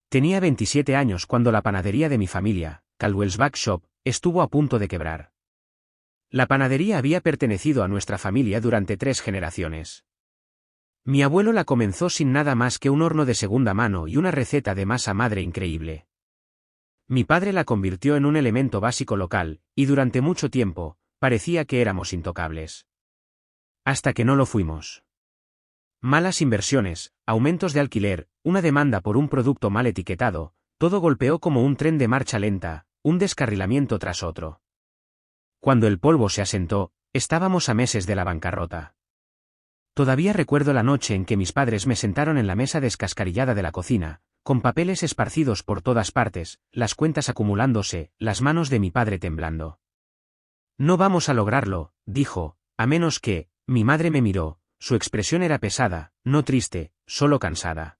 Tenía 27 años cuando la panadería de mi familia, Caldwell's Back Shop, estuvo a punto de quebrar. La panadería había pertenecido a nuestra familia durante 3 generaciones. Mi abuelo la comenzó sin nada más que un horno de segunda mano y una receta de masa madre increíble. Mi padre la convirtió en un elemento básico local, y durante mucho tiempo, parecía que éramos intocables. Hasta que no lo fuimos. Malas inversiones, aumentos de alquiler, una demanda por un producto mal etiquetado, todo golpeó como un tren de marcha lenta, un descarrilamiento tras otro. Cuando el polvo se asentó, estábamos a meses de la bancarrota. Todavía recuerdo la noche en que mis padres me sentaron en la mesa descascarillada de la cocina, con papeles esparcidos por todas partes, las cuentas acumulándose, las manos de mi padre temblando. No vamos a lograrlo, dijo, a menos que, mi madre me miró, su expresión era pesada, no triste, solo cansada.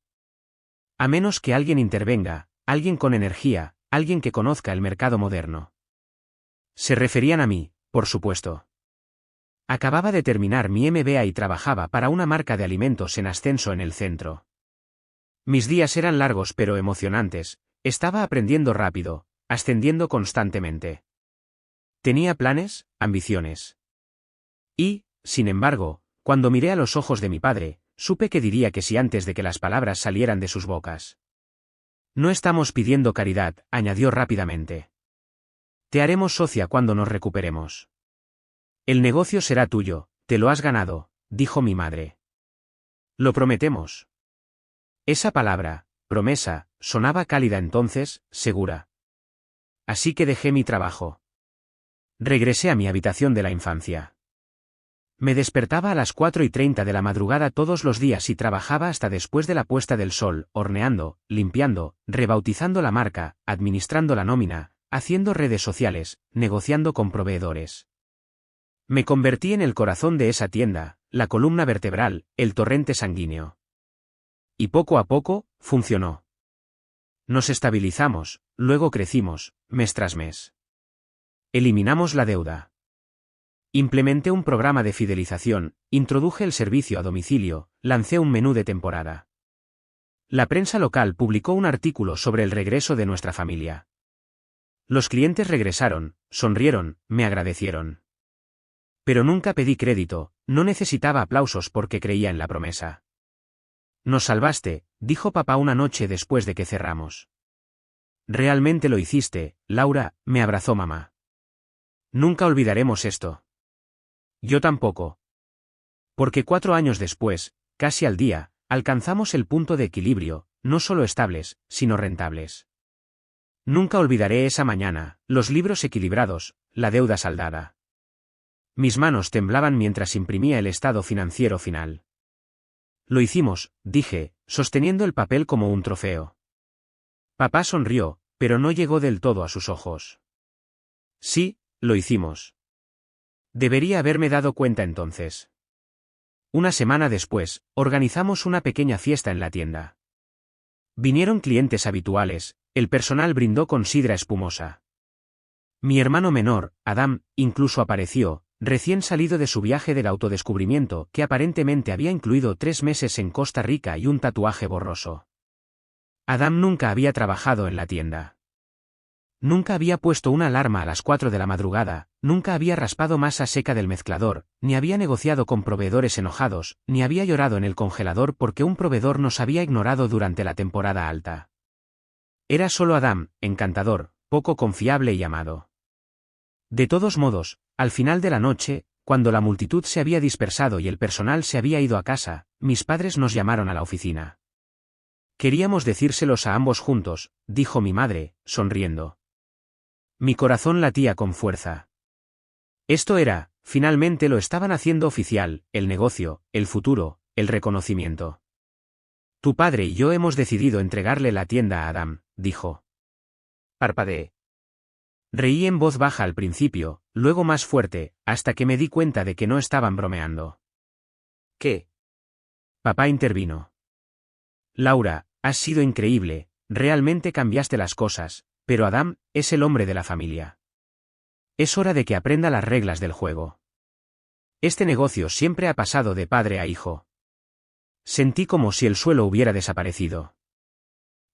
A menos que alguien intervenga, alguien con energía, alguien que conozca el mercado moderno. Se referían a mí, por supuesto. Acababa de terminar mi MBA y trabajaba para una marca de alimentos en ascenso en el centro. Mis días eran largos pero emocionantes, estaba aprendiendo rápido, ascendiendo constantemente. Tenía planes, ambiciones. Y, sin embargo, cuando miré a los ojos de mi padre, supe que diría que sí antes de que las palabras salieran de sus bocas. No estamos pidiendo caridad, añadió rápidamente. Te haremos socia cuando nos recuperemos. El negocio será tuyo, te lo has ganado, dijo mi madre. Lo prometemos. Esa palabra, promesa, sonaba cálida entonces, segura. Así que dejé mi trabajo. Regresé a mi habitación de la infancia. Me despertaba a las 4:30 de la madrugada todos los días y trabajaba hasta después de la puesta del sol, horneando, limpiando, rebautizando la marca, administrando la nómina, haciendo redes sociales, negociando con proveedores. Me convertí en el corazón de esa tienda, la columna vertebral, el torrente sanguíneo. Y poco a poco, funcionó. Nos estabilizamos, luego crecimos, mes tras mes. Eliminamos la deuda. Implementé un programa de fidelización, introduje el servicio a domicilio, lancé un menú de temporada. La prensa local publicó un artículo sobre el regreso de nuestra familia. Los clientes regresaron, sonrieron, me agradecieron. Pero nunca pedí crédito, no necesitaba aplausos porque creía en la promesa. Nos salvaste, dijo papá una noche después de que cerramos. Realmente lo hiciste, Laura, me abrazó mamá. Nunca olvidaremos esto. Yo tampoco. Porque 4 años después, casi al día, alcanzamos el punto de equilibrio, no solo estables, sino rentables. Nunca olvidaré esa mañana, los libros equilibrados, la deuda saldada. Mis manos temblaban mientras imprimía el estado financiero final. Lo hicimos, dije, sosteniendo el papel como un trofeo. Papá sonrió, pero no llegó del todo a sus ojos. Sí, lo hicimos. Debería haberme dado cuenta entonces. Una semana después, organizamos una pequeña fiesta en la tienda. Vinieron clientes habituales, el personal brindó con sidra espumosa. Mi hermano menor, Adam, incluso apareció, recién salido de su viaje del autodescubrimiento que aparentemente había incluido 3 meses en Costa Rica y un tatuaje borroso. Adam nunca había trabajado en la tienda. Nunca había puesto una alarma a las 4 de la madrugada, nunca había raspado masa seca del mezclador, ni había negociado con proveedores enojados, ni había llorado en el congelador porque un proveedor nos había ignorado durante la temporada alta. Era solo Adam, encantador, poco confiable y amado. De todos modos, al final de la noche, cuando la multitud se había dispersado y el personal se había ido a casa, mis padres nos llamaron a la oficina. Queríamos decírselos a ambos juntos, dijo mi madre, sonriendo. Mi corazón latía con fuerza. Esto era, finalmente lo estaban haciendo oficial, el negocio, el futuro, el reconocimiento. Tu padre y yo hemos decidido entregarle la tienda a Adam, dijo. Parpadeé. Reí en voz baja al principio, luego más fuerte, hasta que me di cuenta de que no estaban bromeando. ¿Qué? Papá intervino. Laura, has sido increíble, realmente cambiaste las cosas, pero Adam es el hombre de la familia. Es hora de que aprenda las reglas del juego. Este negocio siempre ha pasado de padre a hijo. Sentí como si el suelo hubiera desaparecido.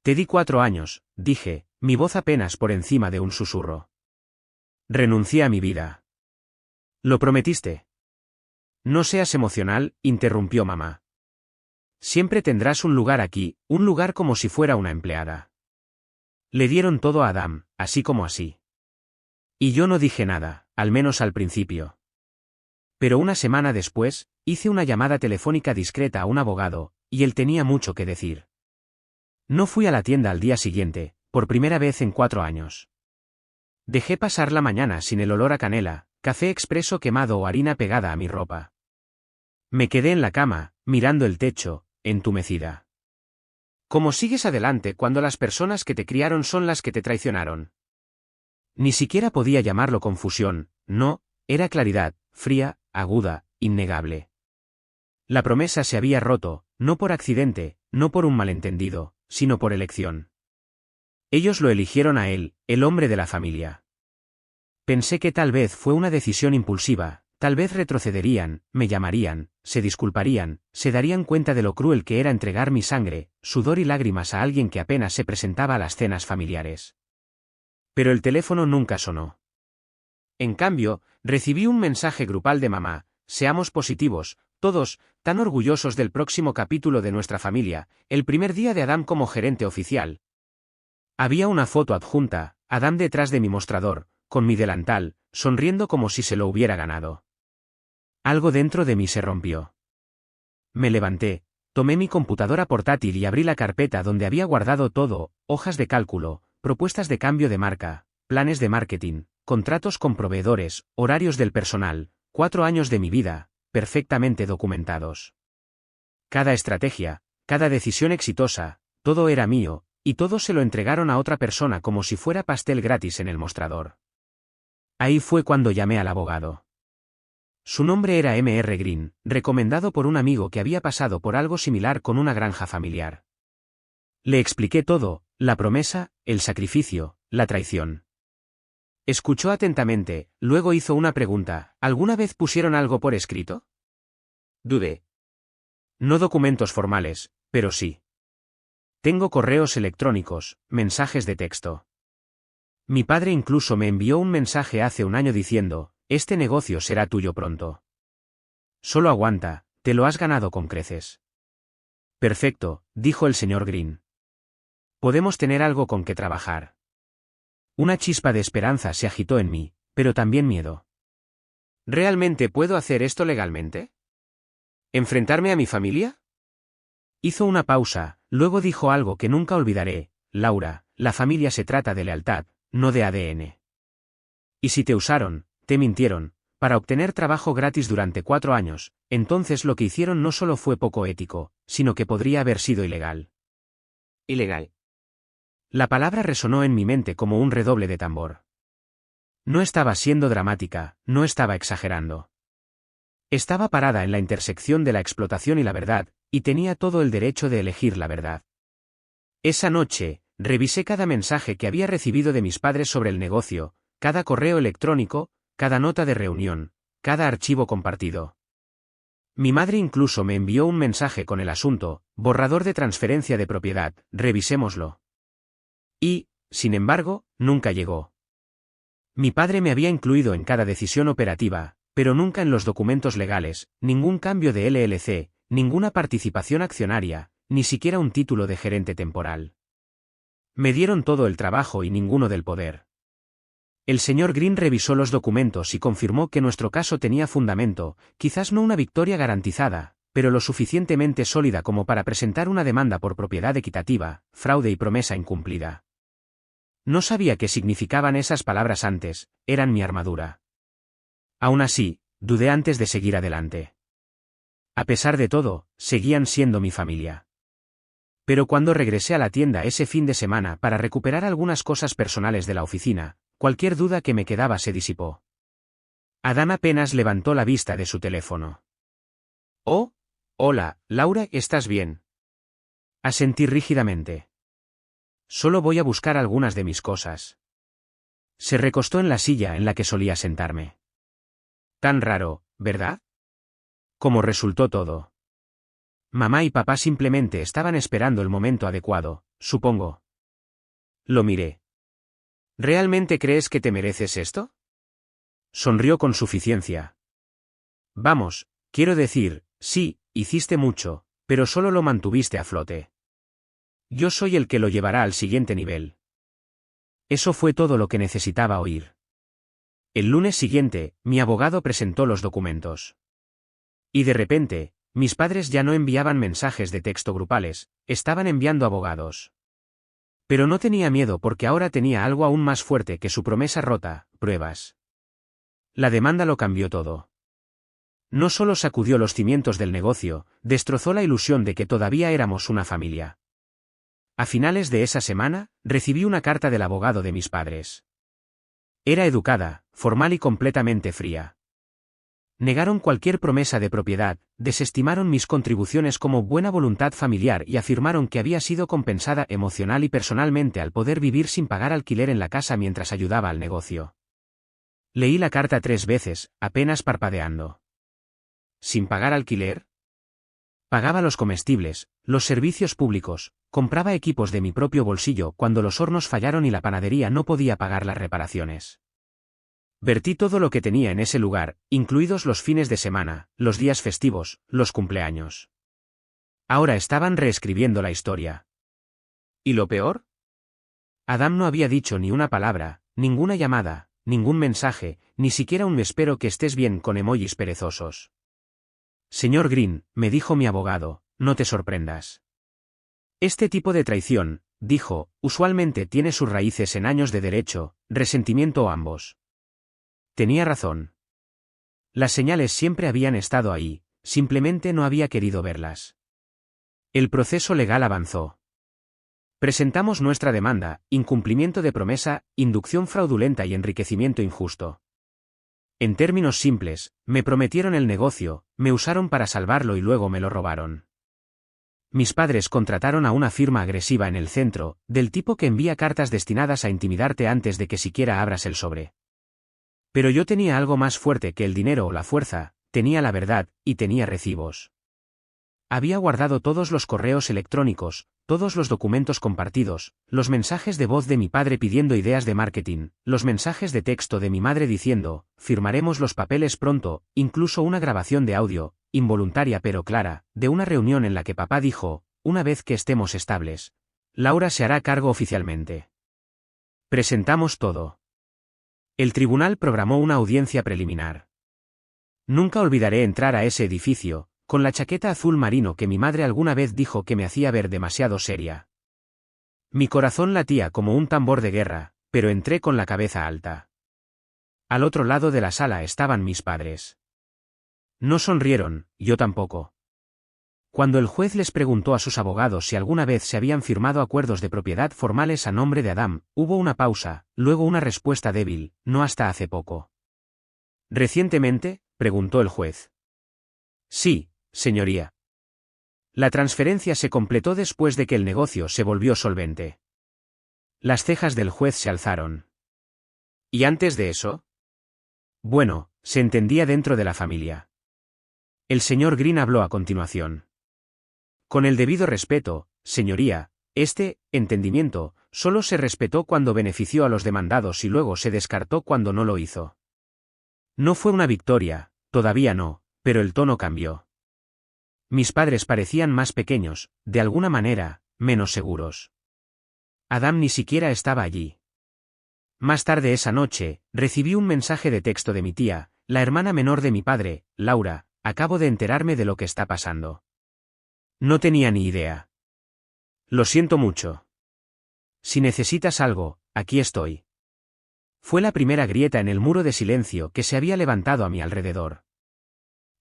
Te di 4 años, dije, mi voz apenas por encima de un susurro. Renuncié a mi vida. ¿Lo prometiste? No seas emocional, interrumpió mamá. Siempre tendrás un lugar aquí, un lugar como si fuera una empleada. Le dieron todo a Adam, así como así. Y yo no dije nada, al menos al principio. Pero una semana después, hice una llamada telefónica discreta a un abogado, y él tenía mucho que decir. No fui a la tienda al día siguiente, por primera vez en 4 años. Dejé pasar la mañana sin el olor a canela, café expreso quemado o harina pegada a mi ropa. Me quedé en la cama, mirando el techo, entumecida. ¿Cómo sigues adelante cuando las personas que te criaron son las que te traicionaron? Ni siquiera podía llamarlo confusión, no, era claridad, fría, aguda, innegable. La promesa se había roto, no por accidente, no por un malentendido, sino por elección. Ellos lo eligieron a él, el hombre de la familia. Pensé que tal vez fue una decisión impulsiva, tal vez retrocederían, me llamarían, se disculparían, se darían cuenta de lo cruel que era entregar mi sangre, sudor y lágrimas a alguien que apenas se presentaba a las cenas familiares. Pero el teléfono nunca sonó. En cambio, recibí un mensaje grupal de mamá: seamos positivos, todos, tan orgullosos del próximo capítulo de nuestra familia, el primer día de Adam como gerente oficial. Había una foto adjunta, Adam detrás de mi mostrador, con mi delantal, sonriendo como si se lo hubiera ganado. Algo dentro de mí se rompió. Me levanté, tomé mi computadora portátil y abrí la carpeta donde había guardado todo: hojas de cálculo, propuestas de cambio de marca, planes de marketing, contratos con proveedores, horarios del personal, 4 años de mi vida, perfectamente documentados. Cada estrategia, cada decisión exitosa, todo era mío, y todo se lo entregaron a otra persona como si fuera pastel gratis en el mostrador. Ahí fue cuando llamé al abogado. Su nombre era M.R. Green, recomendado por un amigo que había pasado por algo similar con una granja familiar. Le expliqué todo: la promesa, el sacrificio, la traición. Escuchó atentamente, luego hizo una pregunta: ¿alguna vez pusieron algo por escrito? Dudé. No documentos formales, pero sí. Tengo correos electrónicos, mensajes de texto. Mi padre incluso me envió un mensaje hace un año diciendo: este negocio será tuyo pronto. Solo aguanta, te lo has ganado con creces. Perfecto, dijo el señor Green. Podemos tener algo con que trabajar. Una chispa de esperanza se agitó en mí, pero también miedo. ¿Realmente puedo hacer esto legalmente? ¿Enfrentarme a mi familia? Hizo una pausa, luego dijo algo que nunca olvidaré: Laura, la familia se trata de lealtad, no de ADN. Y si te usaron, te mintieron, para obtener trabajo gratis durante 4 años, entonces lo que hicieron no solo fue poco ético, sino que podría haber sido ilegal. Ilegal. La palabra resonó en mi mente como un redoble de tambor. No estaba siendo dramática, no estaba exagerando. Estaba parada en la intersección de la explotación y la verdad, y tenía todo el derecho de elegir la verdad. Esa noche, revisé cada mensaje que había recibido de mis padres sobre el negocio, cada correo electrónico, cada nota de reunión, cada archivo compartido. Mi madre incluso me envió un mensaje con el asunto: borrador de transferencia de propiedad, revisémoslo. Y, sin embargo, nunca llegó. Mi padre me había incluido en cada decisión operativa, pero nunca en los documentos legales: ningún cambio de LLC, ninguna participación accionaria, ni siquiera un título de gerente temporal. Me dieron todo el trabajo y ninguno del poder. El señor Green revisó los documentos y confirmó que nuestro caso tenía fundamento, quizás no una victoria garantizada, pero lo suficientemente sólida como para presentar una demanda por propiedad equitativa, fraude y promesa incumplida. No sabía qué significaban esas palabras antes, eran mi armadura. Aún así, dudé antes de seguir adelante. A pesar de todo, seguían siendo mi familia. Pero cuando regresé a la tienda ese fin de semana para recuperar algunas cosas personales de la oficina, cualquier duda que me quedaba se disipó. Adam apenas levantó la vista de su teléfono. Oh, hola, Laura, ¿estás bien? Asentí rígidamente. Solo voy a buscar algunas de mis cosas. Se recostó en la silla en la que solía sentarme. Tan raro, ¿verdad? Como resultó todo. Mamá y papá simplemente estaban esperando el momento adecuado, supongo. Lo miré. ¿Realmente crees que te mereces esto? Sonrió con suficiencia. Vamos, quiero decir, sí, hiciste mucho, pero solo lo mantuviste a flote. Yo soy el que lo llevará al siguiente nivel. Eso fue todo lo que necesitaba oír. El lunes siguiente, mi abogado presentó los documentos. Y de repente, mis padres ya no enviaban mensajes de texto grupales, estaban enviando abogados. Pero no tenía miedo porque ahora tenía algo aún más fuerte que su promesa rota, pruebas. La demanda lo cambió todo. No solo sacudió los cimientos del negocio, destrozó la ilusión de que todavía éramos una familia. A finales de esa semana, recibí una carta del abogado de mis padres. Era educada, formal y completamente fría. Negaron cualquier promesa de propiedad, desestimaron mis contribuciones como buena voluntad familiar y afirmaron que había sido compensada emocional y personalmente al poder vivir sin pagar alquiler en la casa mientras ayudaba al negocio. Leí la carta 3 veces, apenas parpadeando. ¿Sin pagar alquiler? Pagaba los comestibles, los servicios públicos, compraba equipos de mi propio bolsillo cuando los hornos fallaron y la panadería no podía pagar las reparaciones. Vertí todo lo que tenía en ese lugar, incluidos los fines de semana, los días festivos, los cumpleaños. Ahora estaban reescribiendo la historia. ¿Y lo peor? Adam no había dicho ni una palabra, ninguna llamada, ningún mensaje, ni siquiera un espero que estés bien con emojis perezosos. Señor Green, me dijo mi abogado, no te sorprendas. Este tipo de traición, dijo, usualmente tiene sus raíces en años de derecho, resentimiento o ambos. Tenía razón. Las señales siempre habían estado ahí, simplemente no había querido verlas. El proceso legal avanzó. Presentamos nuestra demanda, incumplimiento de promesa, inducción fraudulenta y enriquecimiento injusto. En términos simples, me prometieron el negocio, me usaron para salvarlo y luego me lo robaron. Mis padres contrataron a una firma agresiva en el centro, del tipo que envía cartas destinadas a intimidarte antes de que siquiera abras el sobre. Pero yo tenía algo más fuerte que el dinero o la fuerza, tenía la verdad, y tenía recibos. Había guardado todos los correos electrónicos, todos los documentos compartidos, los mensajes de voz de mi padre pidiendo ideas de marketing, los mensajes de texto de mi madre diciendo, firmaremos los papeles pronto, incluso una grabación de audio, involuntaria pero clara, de una reunión en la que papá dijo, una vez que estemos estables, Laura se hará cargo oficialmente. Presentamos todo. El tribunal programó una audiencia preliminar. Nunca olvidaré entrar a ese edificio, con la chaqueta azul marino que mi madre alguna vez dijo que me hacía ver demasiado seria. Mi corazón latía como un tambor de guerra, pero entré con la cabeza alta. Al otro lado de la sala estaban mis padres. No sonrieron, yo tampoco. Cuando el juez les preguntó a sus abogados si alguna vez se habían firmado acuerdos de propiedad formales a nombre de Adam, hubo una pausa, luego una respuesta débil, no hasta hace poco. ¿Recientemente?, preguntó el juez. Sí, señoría. La transferencia se completó después de que el negocio se volvió solvente. Las cejas del juez se alzaron. ¿Y antes de eso? Bueno, se entendía dentro de la familia. El señor Green habló a continuación. Con el debido respeto, señoría, este entendimiento solo se respetó cuando benefició a los demandados y luego se descartó cuando no lo hizo. No fue una victoria, todavía no, pero el tono cambió. Mis padres parecían más pequeños, de alguna manera, menos seguros. Adam ni siquiera estaba allí. Más tarde esa noche, recibí un mensaje de texto de mi tía, la hermana menor de mi padre, Laura, acabo de enterarme de lo que está pasando. No tenía ni idea. Lo siento mucho. Si necesitas algo, aquí estoy. Fue la primera grieta en el muro de silencio que se había levantado a mi alrededor.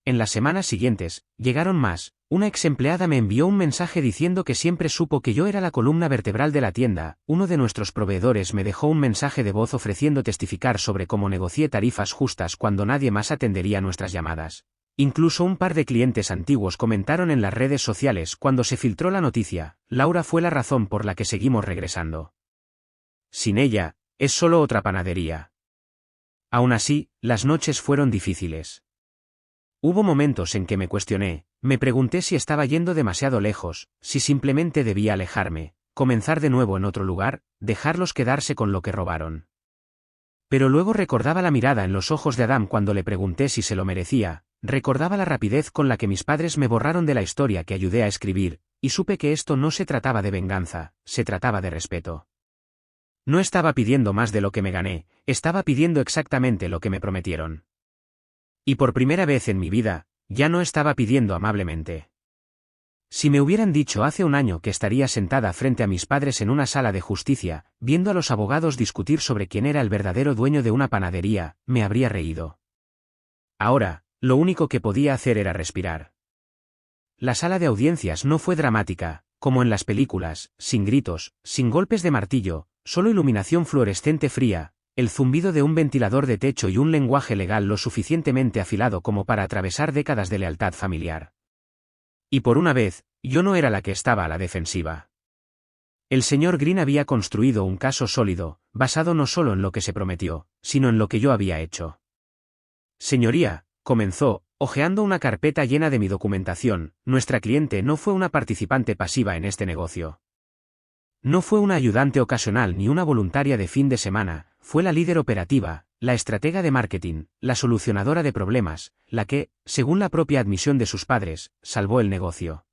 En las semanas siguientes, llegaron más. Una ex empleada me envió un mensaje diciendo que siempre supo que yo era la columna vertebral de la tienda. Uno de nuestros proveedores me dejó un mensaje de voz ofreciendo testificar sobre cómo negocié tarifas justas cuando nadie más atendería nuestras llamadas. Incluso un par de clientes antiguos comentaron en las redes sociales cuando se filtró la noticia, Laura fue la razón por la que seguimos regresando. Sin ella, es solo otra panadería. Aún así, las noches fueron difíciles. Hubo momentos en que me cuestioné, me pregunté si estaba yendo demasiado lejos, si simplemente debía alejarme, comenzar de nuevo en otro lugar, dejarlos quedarse con lo que robaron. Pero luego recordaba la mirada en los ojos de Adam cuando le pregunté si se lo merecía, recordaba la rapidez con la que mis padres me borraron de la historia que ayudé a escribir, y supe que esto no se trataba de venganza, se trataba de respeto. No estaba pidiendo más de lo que me gané, estaba pidiendo exactamente lo que me prometieron. Y por primera vez en mi vida, ya no estaba pidiendo amablemente. Si me hubieran dicho hace un año que estaría sentada frente a mis padres en una sala de justicia, viendo a los abogados discutir sobre quién era el verdadero dueño de una panadería, me habría reído. Ahora, lo único que podía hacer era respirar. La sala de audiencias no fue dramática, como en las películas, sin gritos, sin golpes de martillo, solo iluminación fluorescente fría, el zumbido de un ventilador de techo y un lenguaje legal lo suficientemente afilado como para atravesar décadas de lealtad familiar. Y por una vez, yo no era la que estaba a la defensiva. El señor Green había construido un caso sólido, basado no solo en lo que se prometió, sino en lo que yo había hecho. Señoría, comenzó, hojeando una carpeta llena de mi documentación, nuestra cliente no fue una participante pasiva en este negocio. No fue una ayudante ocasional ni una voluntaria de fin de semana, fue la líder operativa, la estratega de marketing, la solucionadora de problemas, la que, según la propia admisión de sus padres, salvó el negocio.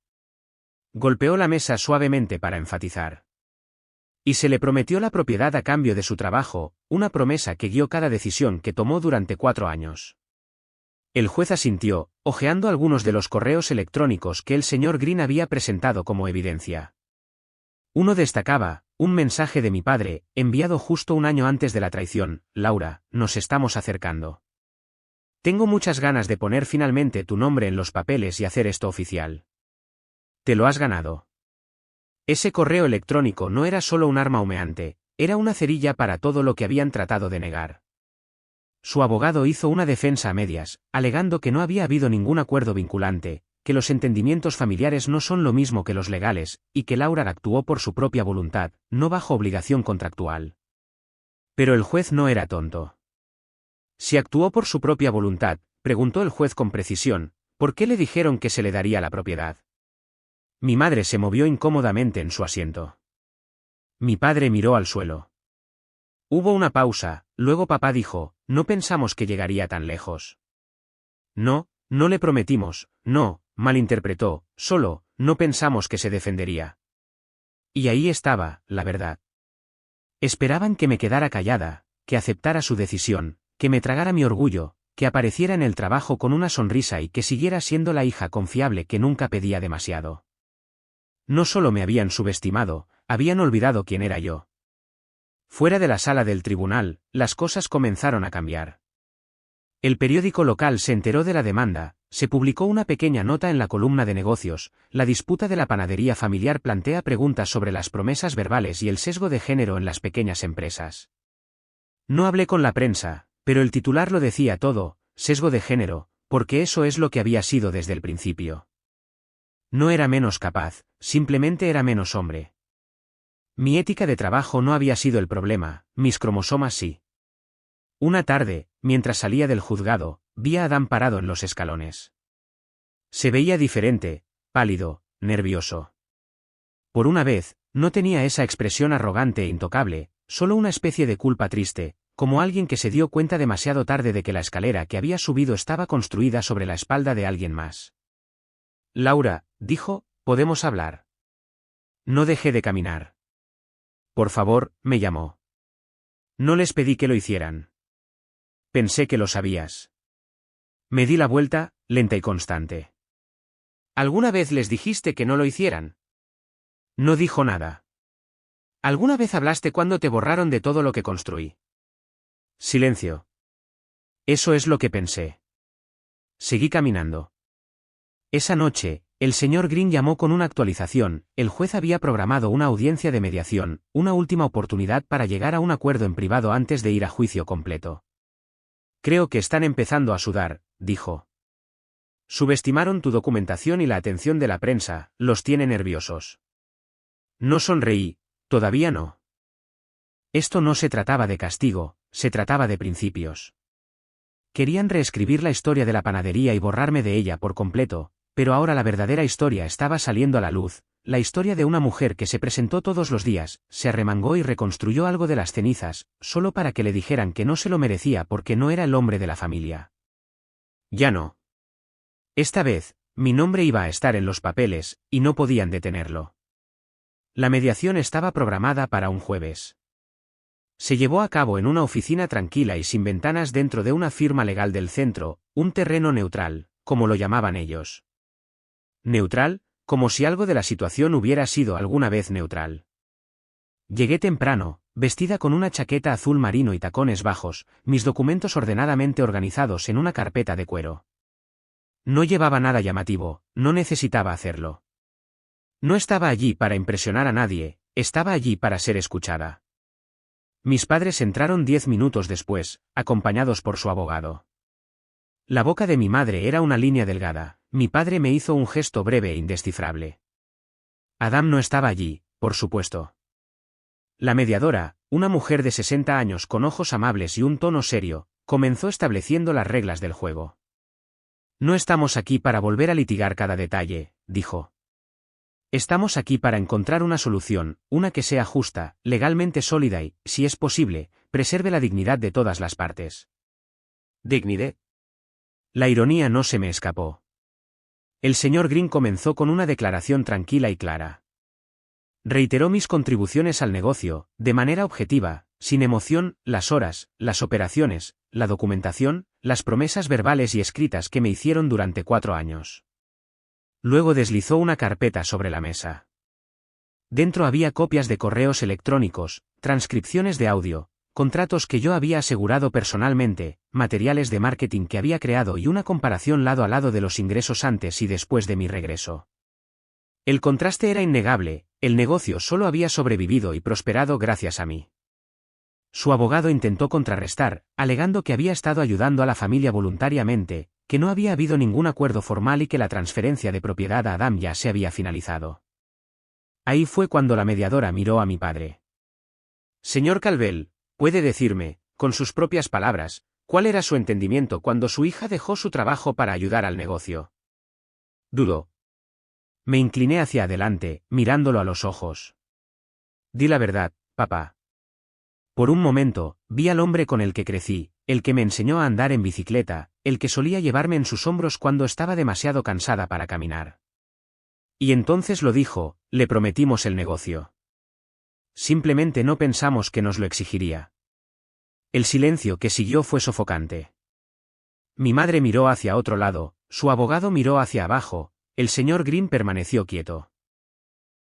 Golpeó la mesa suavemente para enfatizar. Y se le prometió la propiedad a cambio de su trabajo, una promesa que guió cada decisión que tomó durante 4 años. El juez asintió, hojeando algunos de los correos electrónicos que el señor Green había presentado como evidencia. Uno destacaba, un mensaje de mi padre, enviado justo un año antes de la traición: Laura, nos estamos acercando. Tengo muchas ganas de poner finalmente tu nombre en los papeles y hacer esto oficial. Te lo has ganado. Ese correo electrónico no era solo un arma humeante, era una cerilla para todo lo que habían tratado de negar. Su abogado hizo una defensa a medias, alegando que no había habido ningún acuerdo vinculante, que los entendimientos familiares no son lo mismo que los legales, y que Laura actuó por su propia voluntad, no bajo obligación contractual. Pero el juez no era tonto. Si actuó por su propia voluntad, preguntó el juez con precisión, ¿por qué le dijeron que se le daría la propiedad? Mi madre se movió incómodamente en su asiento. Mi padre miró al suelo. Hubo una pausa, luego papá dijo, no pensamos que llegaría tan lejos. No, no le prometimos, no, malinterpretó, solo, no pensamos que se defendería. Y ahí estaba, la verdad. Esperaban que me quedara callada, que aceptara su decisión, que me tragara mi orgullo, que apareciera en el trabajo con una sonrisa y que siguiera siendo la hija confiable que nunca pedía demasiado. No solo me habían subestimado, habían olvidado quién era yo. Fuera de la sala del tribunal, las cosas comenzaron a cambiar. El periódico local se enteró de la demanda, se publicó una pequeña nota en la columna de negocios: la disputa de la panadería familiar plantea preguntas sobre las promesas verbales y el sesgo de género en las pequeñas empresas. No hablé con la prensa, pero el titular lo decía todo: sesgo de género, porque eso es lo que había sido desde el principio. No era menos capaz, simplemente era menos hombre. Mi ética de trabajo no había sido el problema, mis cromosomas sí. Una tarde, mientras salía del juzgado, vi a Adam parado en los escalones. Se veía diferente, pálido, nervioso. Por una vez, no tenía esa expresión arrogante e intocable, solo una especie de culpa triste, como alguien que se dio cuenta demasiado tarde de que la escalera que había subido estaba construida sobre la espalda de alguien más. Laura, dijo, ¿podemos hablar? No dejé de caminar. Por favor, me llamó. No les pedí que lo hicieran. Pensé que lo sabías. Me di la vuelta, lenta y constante. ¿Alguna vez les dijiste que no lo hicieran? No dijo nada. ¿Alguna vez hablaste cuando te borraron de todo lo que construí? Silencio. Eso es lo que pensé. Seguí caminando. Esa noche, el señor Green llamó con una actualización: el juez había programado una audiencia de mediación, una última oportunidad para llegar a un acuerdo en privado antes de ir a juicio completo. Creo que están empezando a sudar, dijo. Subestimaron tu documentación y la atención de la prensa, los tiene nerviosos. No sonreí, todavía no. Esto no se trataba de castigo, se trataba de principios. Querían reescribir la historia de la panadería y borrarme de ella por completo, pero ahora la verdadera historia estaba saliendo a la luz, la historia de una mujer que se presentó todos los días, se arremangó y reconstruyó algo de las cenizas, solo para que le dijeran que no se lo merecía porque no era el hombre de la familia. Ya no. Esta vez, mi nombre iba a estar en los papeles, y no podían detenerlo. La mediación estaba programada para un jueves. Se llevó a cabo en una oficina tranquila y sin ventanas dentro de una firma legal del centro, un terreno neutral, como lo llamaban ellos. Neutral, como si algo de la situación hubiera sido alguna vez neutral. Llegué temprano, vestida con una chaqueta azul marino y tacones bajos, mis documentos ordenadamente organizados en una carpeta de cuero. No llevaba nada llamativo, no necesitaba hacerlo. No estaba allí para impresionar a nadie, estaba allí para ser escuchada. Mis padres entraron 10 minutos después, acompañados por su abogado. La boca de mi madre era una línea delgada, mi padre me hizo un gesto breve e indescifrable. Adam no estaba allí, por supuesto. La mediadora, una mujer de 60 años con ojos amables y un tono serio, comenzó estableciendo las reglas del juego. No estamos aquí para volver a litigar cada detalle, dijo. Estamos aquí para encontrar una solución, una que sea justa, legalmente sólida y, si es posible, preserve la dignidad de todas las partes. ¿Dignidad? La ironía no se me escapó. El señor Green comenzó con una declaración tranquila y clara. Reiteró mis contribuciones al negocio, de manera objetiva, sin emoción, las horas, las operaciones, la documentación, las promesas verbales y escritas que me hicieron durante 4 años. Luego deslizó una carpeta sobre la mesa. Dentro había copias de correos electrónicos, transcripciones de audio, contratos que yo había asegurado personalmente, materiales de marketing que había creado y una comparación lado a lado de los ingresos antes y después de mi regreso. El contraste era innegable, el negocio solo había sobrevivido y prosperado gracias a mí. Su abogado intentó contrarrestar, alegando que había estado ayudando a la familia voluntariamente, que no había habido ningún acuerdo formal y que la transferencia de propiedad a Adam ya se había finalizado. Ahí fue cuando la mediadora miró a mi padre. Señor Calvel, ¿puede decirme, con sus propias palabras, cuál era su entendimiento cuando su hija dejó su trabajo para ayudar al negocio? Dudó. Me incliné hacia adelante, mirándolo a los ojos. Di la verdad, papá. Por un momento, vi al hombre con el que crecí, el que me enseñó a andar en bicicleta, el que solía llevarme en sus hombros cuando estaba demasiado cansada para caminar. Y entonces lo dijo, le prometimos el negocio. Simplemente no pensamos que nos lo exigiría. El silencio que siguió fue sofocante. Mi madre miró hacia otro lado, su abogado miró hacia abajo, el señor Green permaneció quieto.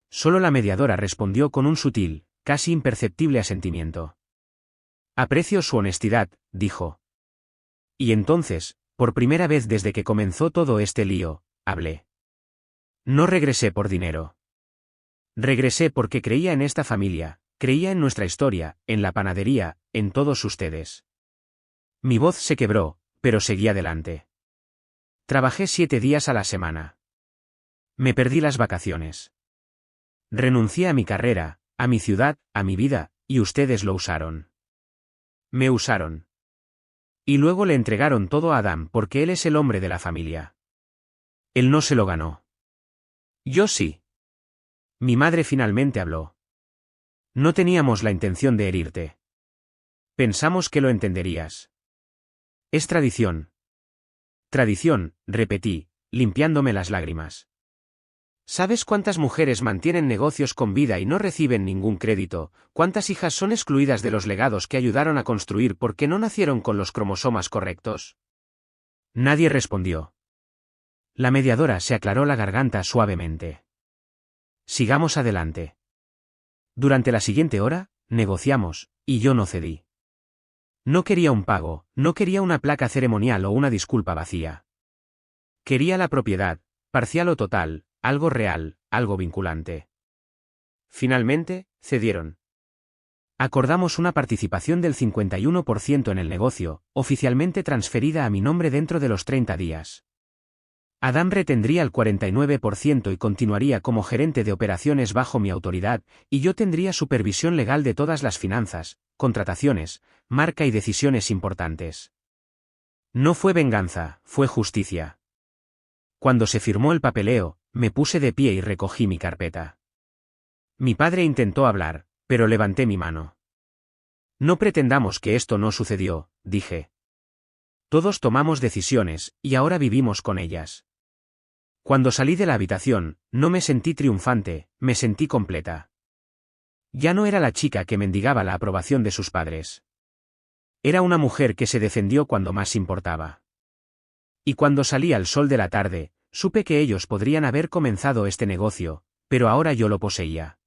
Solo la mediadora respondió con un sutil, casi imperceptible asentimiento. Aprecio su honestidad, dijo. Y entonces, por primera vez desde que comenzó todo este lío, hablé. No regresé por dinero. Regresé porque creía en esta familia, creía en nuestra historia, en la panadería, en todos ustedes. Mi voz se quebró, pero seguí adelante. Trabajé 7 días a la semana. Me perdí las vacaciones. Renuncié a mi carrera, a mi ciudad, a mi vida, y ustedes lo usaron. Me usaron. Y luego le entregaron todo a Adam porque él es el hombre de la familia. Él no se lo ganó. Yo sí. Mi madre finalmente habló. No teníamos la intención de herirte. Pensamos que lo entenderías. Es tradición. Tradición, repetí, limpiándome las lágrimas. ¿Sabes cuántas mujeres mantienen negocios con vida y no reciben ningún crédito? ¿Cuántas hijas son excluidas de los legados que ayudaron a construir porque no nacieron con los cromosomas correctos? Nadie respondió. La mediadora se aclaró la garganta suavemente. Sigamos adelante. Durante la siguiente hora, negociamos, y yo no cedí. No quería un pago, no quería una placa ceremonial o una disculpa vacía. Quería la propiedad, parcial o total, algo real, algo vinculante. Finalmente, cedieron. Acordamos una participación del 51% en el negocio, oficialmente transferida a mi nombre dentro de los 30 días. Adam retendría el 49% y continuaría como gerente de operaciones bajo mi autoridad, y yo tendría supervisión legal de todas las finanzas, contrataciones, marca y decisiones importantes. No fue venganza, fue justicia. Cuando se firmó el papeleo, Me puse de pie y recogí mi carpeta. Mi padre intentó hablar, pero levanté mi mano. No pretendamos que esto no sucedió, dije. Todos tomamos decisiones, y ahora vivimos con ellas. Cuando salí de la habitación, no me sentí triunfante, me sentí completa. Ya no era la chica que mendigaba la aprobación de sus padres. Era una mujer que se defendió cuando más importaba. Y cuando salí al sol de la tarde, supe que ellos podrían haber comenzado este negocio, pero ahora yo lo poseía.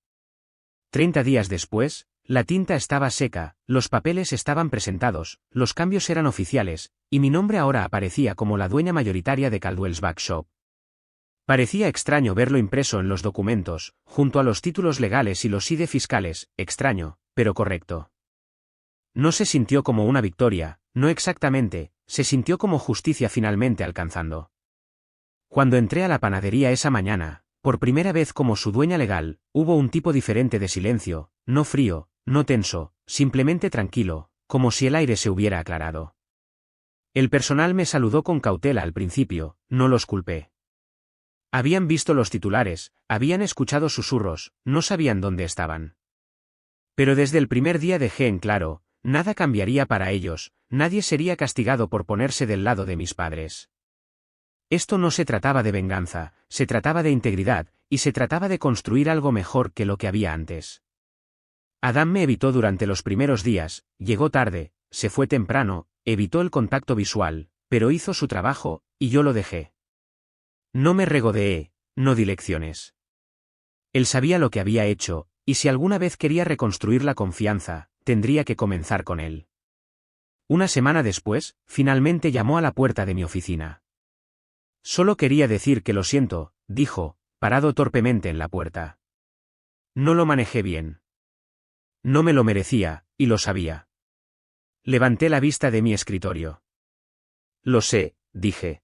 30 días después, la tinta estaba seca, los papeles estaban presentados, los cambios eran oficiales, y mi nombre ahora aparecía como la dueña mayoritaria de Caldwell's Backshop. Parecía extraño verlo impreso en los documentos, junto a los títulos legales y los ID fiscales, extraño, pero correcto. No se sintió como una victoria, no exactamente, se sintió como justicia finalmente alcanzando. Cuando entré a la panadería esa mañana, por primera vez como su dueña legal, hubo un tipo diferente de silencio, no frío, no tenso, simplemente tranquilo, como si el aire se hubiera aclarado. El personal me saludó con cautela al principio, no los culpé. Habían visto los titulares, habían escuchado susurros, no sabían dónde estaban. Pero desde el primer día dejé en claro, nada cambiaría para ellos, nadie sería castigado por ponerse del lado de mis padres. Esto no se trataba de venganza, se trataba de integridad, y se trataba de construir algo mejor que lo que había antes. Adam me evitó durante los primeros días, llegó tarde, se fue temprano, evitó el contacto visual, pero hizo su trabajo, y yo lo dejé. No me regodeé, no di lecciones. Él sabía lo que había hecho, y si alguna vez quería reconstruir la confianza, tendría que comenzar con él. Una semana después, finalmente llamó a la puerta de mi oficina. Solo quería decir que lo siento, dijo, parado torpemente en la puerta. No lo manejé bien. No me lo merecía, y lo sabía. Levanté la vista de mi escritorio. Lo sé, dije.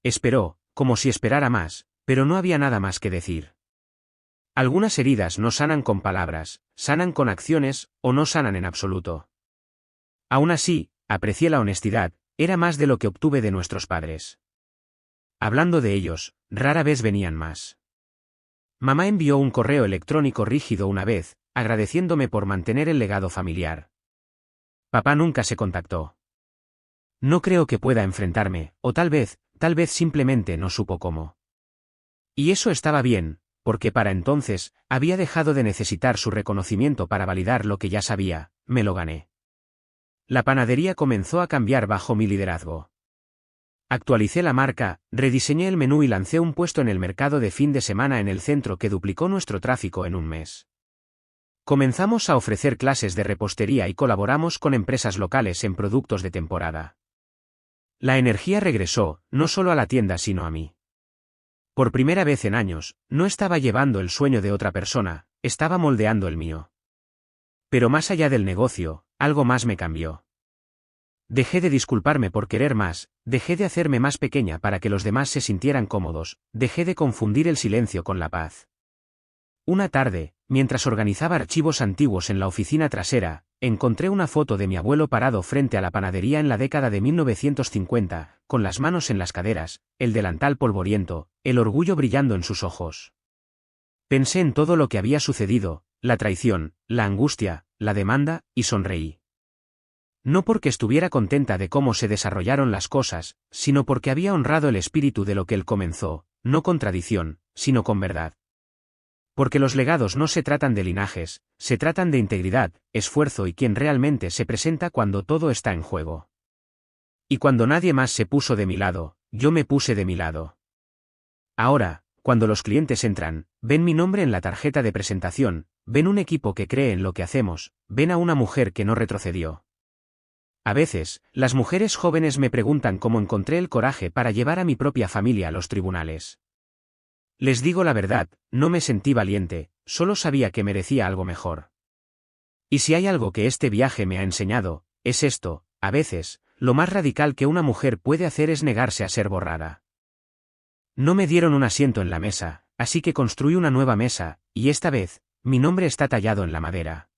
Esperó, como si esperara más, pero no había nada más que decir. Algunas heridas no sanan con palabras, sanan con acciones, o no sanan en absoluto. Aún así, aprecié la honestidad, era más de lo que obtuve de nuestros padres. Hablando de ellos, rara vez venían más. Mamá envió un correo electrónico rígido una vez, agradeciéndome por mantener el legado familiar. Papá nunca se contactó. No creo que pueda enfrentarme, o tal vez simplemente no supo cómo. Y eso estaba bien, porque para entonces, había dejado de necesitar su reconocimiento para validar lo que ya sabía, me lo gané. La panadería comenzó a cambiar bajo mi liderazgo. Actualicé la marca, rediseñé el menú y lancé un puesto en el mercado de fin de semana en el centro que duplicó nuestro tráfico en un mes. Comenzamos a ofrecer clases de repostería y colaboramos con empresas locales en productos de temporada. La energía regresó, no solo a la tienda sino a mí. Por primera vez en años, no estaba llevando el sueño de otra persona, estaba moldeando el mío. Pero más allá del negocio, algo más me cambió. Dejé de disculparme por querer más, dejé de hacerme más pequeña para que los demás se sintieran cómodos, dejé de confundir el silencio con la paz. Una tarde, mientras organizaba archivos antiguos en la oficina trasera, encontré una foto de mi abuelo parado frente a la panadería en la década de 1950, con las manos en las caderas, el delantal polvoriento, el orgullo brillando en sus ojos. Pensé en todo lo que había sucedido, la traición, la angustia, la demanda, y sonreí. No porque estuviera contenta de cómo se desarrollaron las cosas, sino porque había honrado el espíritu de lo que él comenzó, no con tradición, sino con verdad. Porque los legados no se tratan de linajes, se tratan de integridad, esfuerzo y quien realmente se presenta cuando todo está en juego. Y cuando nadie más se puso de mi lado, yo me puse de mi lado. Ahora, cuando los clientes entran, ven mi nombre en la tarjeta de presentación, ven un equipo que cree en lo que hacemos, ven a una mujer que no retrocedió. A veces, las mujeres jóvenes me preguntan cómo encontré el coraje para llevar a mi propia familia a los tribunales. Les digo la verdad, no me sentí valiente, solo sabía que merecía algo mejor. Y si hay algo que este viaje me ha enseñado, es esto: a veces, lo más radical que una mujer puede hacer es negarse a ser borrada. No me dieron un asiento en la mesa, así que construí una nueva mesa, y esta vez, mi nombre está tallado en la madera.